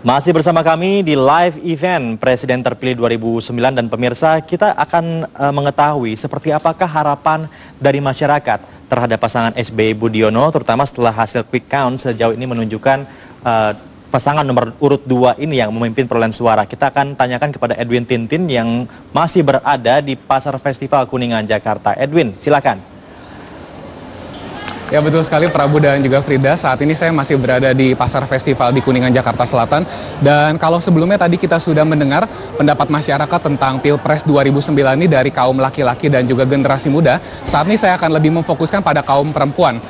Masih bersama kami di live event Presiden Terpilih 2009 dan pemirsa, kita akan mengetahui seperti apakah harapan dari masyarakat terhadap pasangan SBY Budiono, terutama setelah hasil quick count sejauh ini menunjukkan pasangan nomor urut 2 ini yang memimpin perolehan suara. Kita akan tanyakan kepada Edwin Tintin yang masih berada di Pasar Festival Kuningan, Jakarta. Edwin, silakan. Ya betul sekali Prabu dan juga Frida, saat ini saya masih berada di Pasar Festival di Kuningan, Jakarta Selatan. Dan kalau sebelumnya tadi kita sudah mendengar pendapat masyarakat tentang Pilpres 2009 ini dari kaum laki-laki dan juga generasi muda, saat ini saya akan lebih memfokuskan pada kaum perempuan.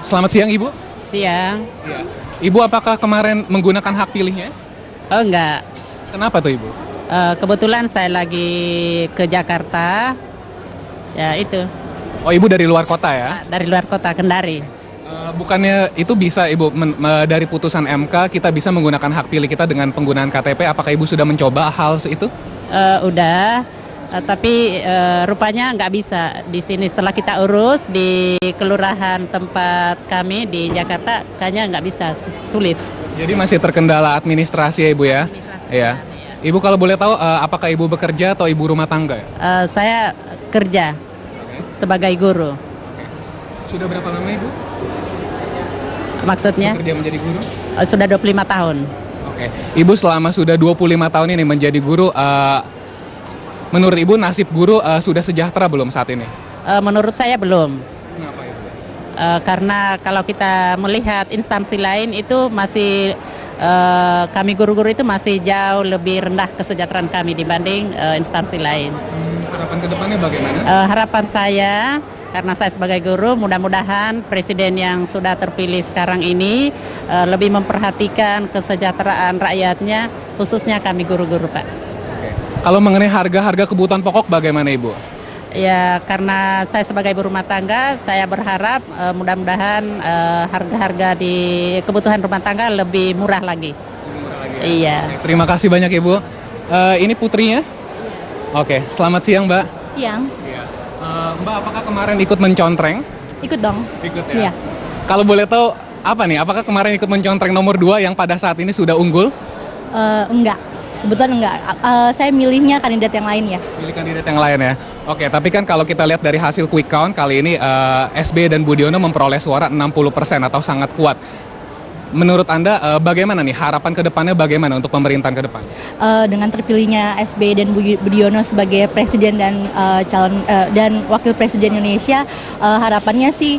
Selamat siang Ibu. Siang. Ya. Ibu apakah kemarin menggunakan hak pilihnya? Oh enggak. Kenapa tuh Ibu? Kebetulan saya lagi ke Jakarta. Ya itu. Oh Ibu dari luar kota ya? Dari luar kota, Kendari. Bukannya itu bisa Ibu, dari putusan MK kita bisa menggunakan hak pilih kita dengan penggunaan KTP, apakah Ibu sudah mencoba hal itu? Udah, tapi rupanya nggak bisa. Di sini setelah kita urus di kelurahan tempat kami di Jakarta, kayaknya nggak bisa, sulit. Jadi masih terkendala administrasi ya Ibu ya? Iya. Ibu kalau boleh tahu, apakah Ibu bekerja atau Ibu rumah tangga ya? Saya kerja sebagai guru. Sudah berapa lama Ibu Maksudnya? bekerja menjadi guru? Sudah 25 tahun. Oke. Ibu selama sudah 25 tahun ini menjadi guru, menurut Ibu nasib guru sudah sejahtera belum saat ini? Menurut saya belum. Kenapa Ibu? Karena kalau kita melihat instansi lain itu masih kami guru-guru itu masih jauh lebih rendah kesejahteraan kami dibanding instansi lain. Harapan kedepannya bagaimana? Harapan saya, karena saya sebagai guru, mudah-mudahan presiden yang sudah terpilih sekarang ini lebih memperhatikan kesejahteraan rakyatnya, khususnya kami guru-guru, Pak. Oke. Kalau mengenai harga-harga kebutuhan pokok bagaimana Ibu? Ya, karena saya sebagai ibu rumah tangga, saya berharap mudah-mudahan harga-harga di kebutuhan rumah tangga lebih murah lagi. Lebih murah lagi ya? Iya. Oke, terima kasih banyak Ibu. Ini putrinya? Oke, selamat siang Mbak. Siang, Iya. Mbak, apakah kemarin ikut mencontreng? ikut dong. Ikut Iya. ya? Kalau boleh tahu, apa nih? Apakah kemarin ikut mencontreng nomor 2 yang pada saat ini sudah unggul? Enggak, kebetulan enggak. Saya milihnya kandidat yang lain ya. Pilih kandidat yang lain ya? Oke, tapi kan kalau kita lihat dari hasil quick count kali ini, SBY dan Budiono memperoleh suara 60% atau sangat kuat. Menurut Anda bagaimana nih harapan ke depannya, bagaimana untuk pemerintahan ke depan? Dengan terpilihnya SBY dan Budiono sebagai presiden dan calon dan wakil presiden Indonesia, harapannya sih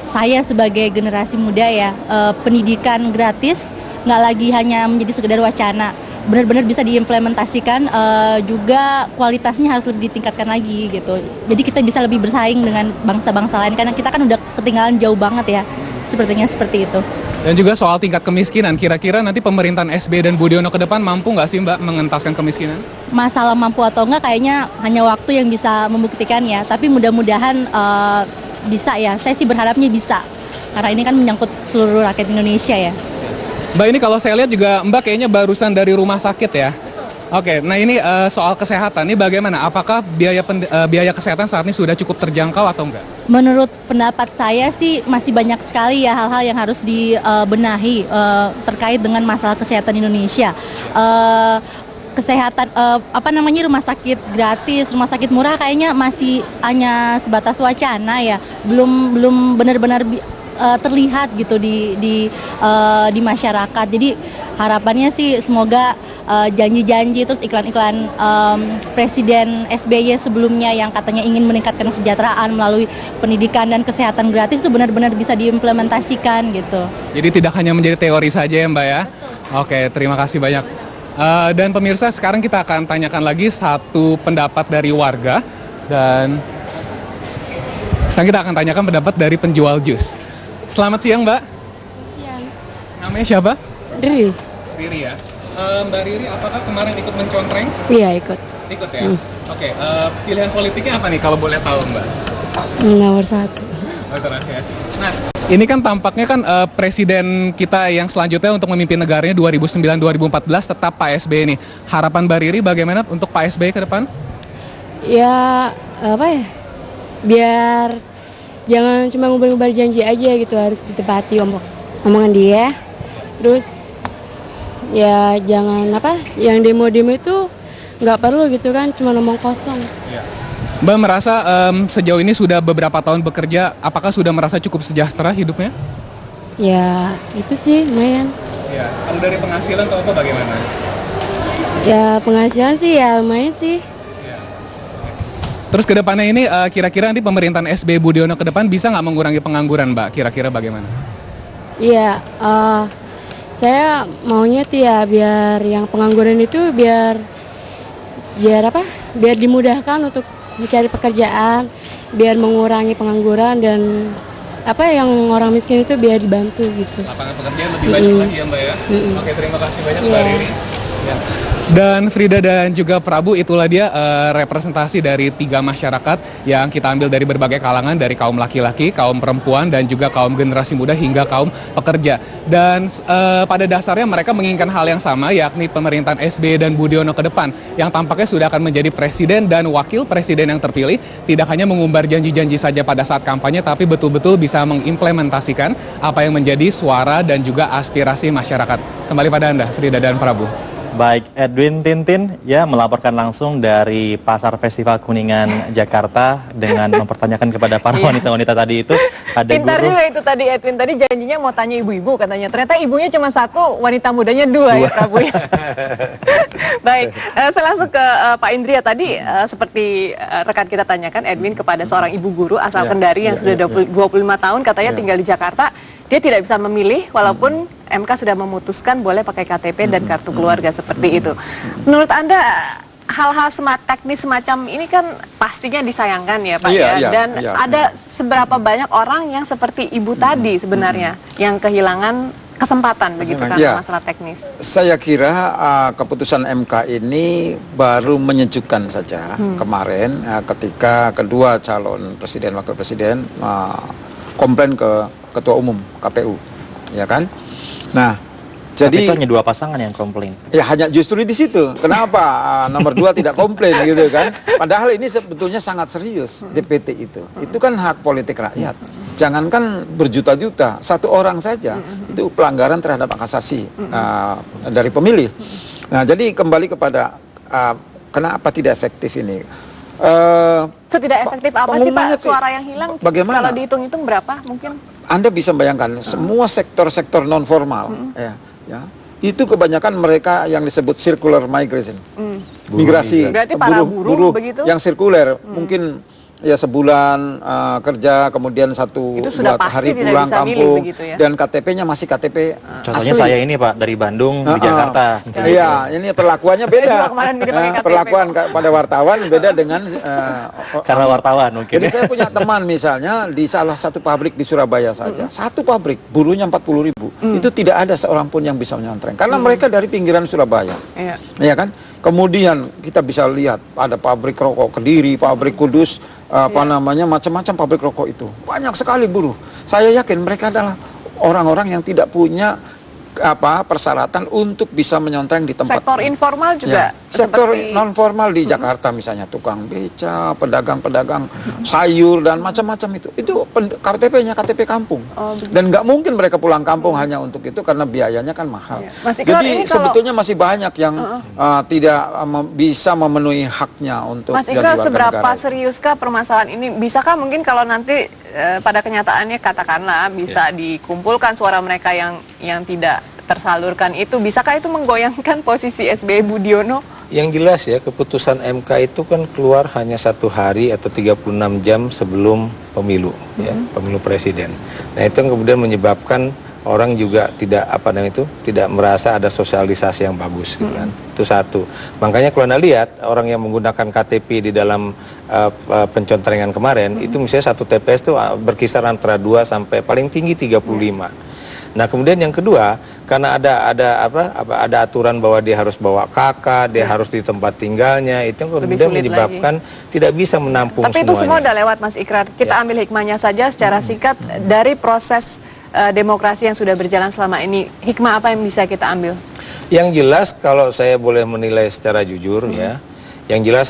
saya sebagai generasi muda ya, pendidikan gratis nggak lagi hanya menjadi sekedar wacana, benar-benar bisa diimplementasikan, juga kualitasnya harus lebih ditingkatkan lagi gitu. Jadi kita bisa lebih bersaing dengan bangsa-bangsa lain karena kita kan udah ketinggalan jauh banget ya. Sepertinya seperti itu. Dan juga soal tingkat kemiskinan, kira-kira nanti pemerintahan SBY dan Budiono ke depan mampu nggak sih Mbak mengentaskan kemiskinan? Masalah mampu atau enggak kayaknya hanya waktu yang bisa membuktikan ya. Tapi mudah-mudahan bisa ya. Saya sih berharapnya bisa. Karena ini kan menyangkut seluruh rakyat Indonesia ya. Mbak, ini kalau saya lihat juga Mbak kayaknya barusan dari rumah sakit ya? Oke, nah ini soal kesehatan, ini bagaimana? Apakah biaya kesehatan saat ini sudah cukup terjangkau atau enggak? Menurut pendapat saya sih masih banyak sekali ya hal-hal yang harus dibenahi terkait dengan masalah kesehatan Indonesia. Kesehatan rumah sakit gratis, rumah sakit murah kayaknya masih hanya sebatas wacana ya. Belum benar-benar terlihat gitu di masyarakat. Jadi harapannya sih semoga janji-janji terus iklan-iklan Presiden SBY sebelumnya yang katanya ingin meningkatkan kesejahteraan melalui pendidikan dan kesehatan gratis itu benar-benar bisa diimplementasikan gitu. Jadi tidak hanya menjadi teori saja ya Mbak ya? Betul. Oke, terima kasih banyak. Dan pemirsa, sekarang kita akan tanyakan lagi satu pendapat dari warga. Dan sekarang kita akan tanyakan pendapat dari penjual jus. Selamat siang Mbak. Siang. Namanya siapa? Riri. Riri ya. Mbak Riri, apakah kemarin ikut mencontreng? Iya ikut. Ikut ya? Oke, pilihan politiknya apa nih kalau boleh tahu Mbak? Nomor 1. Oh, teras ya. Nah, ini kan tampaknya kan presiden kita yang selanjutnya untuk memimpin negaranya 2009-2014 tetap Pak SBY nih. Harapan Mbak Riri bagaimana untuk Pak SBY ke depan? Ya apa ya? Biar jangan cuma ngubar-ngubar janji aja gitu, harus ditepati omongan dia. Terus ya jangan apa, yang demo-demo itu nggak perlu gitu kan, cuma ngomong kosong. Mbak merasa sejauh ini sudah beberapa tahun bekerja, apakah sudah merasa cukup sejahtera hidupnya? Ya itu sih lumayan. Ya, kalau dari penghasilan atau apa bagaimana? Ya penghasilan sih ya lumayan sih. Terus ke depannya ini kira-kira nanti pemerintahan SBY Budiono ke depan bisa nggak mengurangi pengangguran, Mbak? Kira-kira bagaimana? Iya, saya maunya tuh ya biar yang pengangguran itu biar apa? Biar dimudahkan untuk mencari pekerjaan, biar mengurangi pengangguran dan apa yang orang miskin itu biar dibantu gitu. Lapangan pekerjaan lebih banyak lagi ya, Mbak ya. Oke, terima kasih banyak Mbak Yeah. Riri. Ya. Dan Frida dan juga Prabu, itulah dia representasi dari 3 masyarakat yang kita ambil dari berbagai kalangan, dari kaum laki-laki, kaum perempuan, dan juga kaum generasi muda hingga kaum pekerja. Dan pada dasarnya mereka menginginkan hal yang sama, yakni pemerintahan SBY dan Budiono ke depan, yang tampaknya sudah akan menjadi presiden dan wakil presiden yang terpilih, tidak hanya mengumbar janji-janji saja pada saat kampanye, tapi betul-betul bisa mengimplementasikan apa yang menjadi suara dan juga aspirasi masyarakat. Kembali pada Anda, Frida dan Prabu. Baik, Edwin Tintin ya melaporkan langsung dari Pasar Festival Kuningan, Jakarta dengan mempertanyakan kepada para wanita-wanita tadi itu. Ada Pintar guru. juga itu tadi Edwin, tadi janjinya mau tanya ibu-ibu katanya. Ternyata ibunya cuma 1, wanita mudanya 2 ya Prabu ya. Baik, saya langsung ke Pak Indria tadi seperti rekan kita tanyakan Edwin kepada seorang ibu guru asal Kendari yang sudah 25 tahun katanya tinggal di Jakarta. Dia tidak bisa memilih walaupun MK sudah memutuskan boleh pakai KTP dan kartu keluarga seperti itu. Menurut Anda hal-hal teknis semacam ini kan pastinya disayangkan ya Pak ya. Dan ada seberapa banyak orang yang seperti ibu tadi sebenarnya yang kehilangan kesempatan begitu karena masalah teknis. Saya kira keputusan MK ini baru menyejukkan saja kemarin ketika kedua calon presiden wakil presiden komplain ke Ketua Umum KPU, ya kan? Nah, jadi itu hanya 2 pasangan yang komplain. Ya hanya justru di situ. Kenapa nomor 2 tidak komplain gitu kan? Padahal ini sebetulnya sangat serius DPT itu. Itu kan hak politik rakyat. Jangankan berjuta-juta, 1 orang saja itu pelanggaran terhadap hak asasi dari pemilih. Nah, jadi kembali kepada kenapa tidak efektif ini? Setidak efektif apa sih Pak suara yang hilang? Bagaimana? Kalau dihitung-hitung berapa mungkin? Anda bisa bayangkan semua sektor-sektor non formal, ya, itu kebanyakan mereka yang disebut circular migration, migrasi, berarti para buruh begitu? Yang sirkuler, mungkin ya sebulan kerja, kemudian 1-2 hari pulang kampung, ya? Dan KTP-nya masih KTP Contohnya asli. saya ini Pak, dari Bandung di Jakarta. Iya, ini perlakuannya beda. Perlakuan pada wartawan beda dengan karena wartawan mungkin. Jadi saya punya teman misalnya di salah satu pabrik di Surabaya saja, satu pabrik buruhnya 40.000, itu tidak ada seorang pun yang bisa menyontreng karena mereka dari pinggiran Surabaya, ya kan? Kemudian kita bisa lihat ada pabrik rokok Kediri, pabrik Kudus, macam-macam pabrik rokok itu banyak sekali buruh. Saya yakin mereka adalah orang-orang yang tidak punya persyaratan untuk bisa menyontreng di tempat. Sektor informal juga. Sektor non formal di Jakarta misalnya tukang beca, pedagang-pedagang sayur dan macam-macam itu KTP-nya KTP kampung. Dan nggak mungkin mereka pulang kampung hanya untuk itu karena biayanya kan mahal. Jadi sebetulnya masih banyak yang tidak bisa memenuhi haknya untuk Mas Ikra, seberapa seriuskah permasalahan ini? Bisakah mungkin kalau nanti pada kenyataannya katakanlah bisa dikumpulkan suara mereka yang tidak tersalurkan itu, bisakah itu menggoyangkan posisi SBY Budiono? Yang jelas ya, keputusan MK itu kan keluar hanya 1 hari atau 36 jam sebelum pemilu, ya, pemilu presiden. Nah itu yang kemudian menyebabkan orang juga tidak tidak merasa ada sosialisasi yang bagus, gitu kan. Itu satu. Makanya kalau Anda lihat orang yang menggunakan KTP di dalam pencontrengan kemarin, itu misalnya 1 TPS itu berkisar antara 2 sampai paling tinggi 35. Nah kemudian yang kedua, karena ada aturan bahwa dia harus bawa KK, dia harus di tempat tinggalnya, itu kemudian menyebabkan tidak bisa menampung semuanya. Tapi itu semua udah lewat Mas Ikrar. Kita ambil hikmahnya saja secara singkat dari proses demokrasi yang sudah berjalan selama ini. Hikmah apa yang bisa kita ambil? Yang jelas kalau saya boleh menilai secara jujur ya, Yang jelas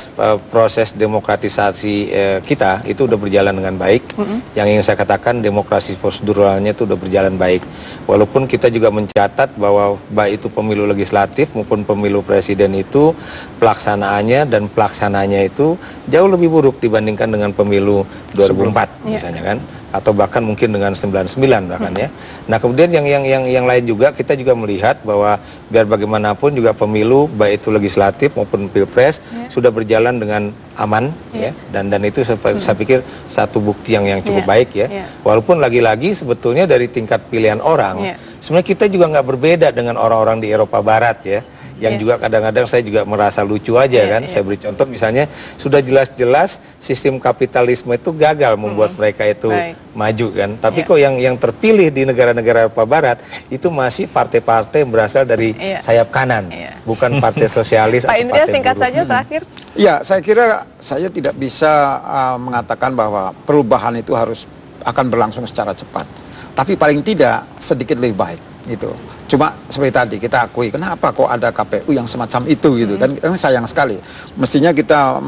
proses demokratisasi kita itu udah berjalan dengan baik. Yang ingin saya katakan demokrasi proseduralnya itu udah berjalan baik. Walaupun kita juga mencatat bahwa baik itu pemilu legislatif maupun pemilu presiden itu pelaksanaannya dan pelaksananya itu jauh lebih buruk dibandingkan dengan pemilu 2004 misalnya kan, atau bahkan mungkin dengan 99 bahkan ya. Nah kemudian yang lain juga kita juga melihat bahwa biar bagaimanapun juga pemilu baik itu legislatif maupun pilpres sudah berjalan dengan aman ya, dan itu saya pikir satu bukti yang cukup baik ya. Walaupun lagi-lagi sebetulnya dari tingkat pilihan orang sebenarnya kita juga nggak berbeda dengan orang-orang di Eropa Barat ya. Yang juga kadang-kadang saya juga merasa lucu aja kan. Saya beri contoh misalnya sudah jelas-jelas sistem kapitalisme itu gagal membuat mereka itu maju kan. Tapi kok yang terpilih di negara-negara Eropa Barat itu masih partai-partai yang berasal dari sayap kanan, bukan partai sosialis Pak atau Indria, partai singkat buruh. saja terakhir. Ya, saya kira saya tidak bisa mengatakan bahwa perubahan itu akan berlangsung secara cepat. Tapi paling tidak sedikit lebih baik gitu. Cuma seperti tadi kita akui kenapa kok ada KPU yang semacam itu gitu kan, sayang sekali. Mestinya kita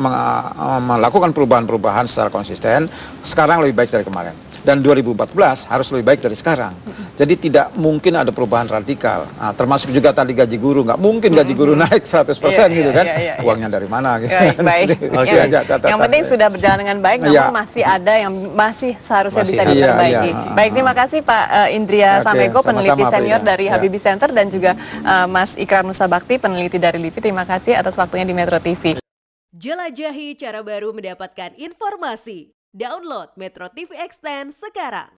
melakukan perubahan-perubahan secara konsisten. Sekarang lebih baik dari kemarin. Dan 2014 harus lebih baik dari sekarang. Jadi tidak mungkin ada perubahan radikal. Nah, termasuk juga tadi gaji guru, nggak mungkin gaji guru naik 100% gitu kan. Uangnya dari mana gitu. Baik. Yang penting sudah berjalan dengan baik, namun masih ada yang masih seharusnya bisa diperbaiki. Baik, terima kasih Pak Indria Samego, peneliti senior dari Habibie Center, dan juga Mas Ikrar Nusa Bakti, peneliti dari LIPI. Terima kasih atas waktunya di Metro TV. Jelajahi cara baru mendapatkan informasi. Download Metro TV Extend sekarang.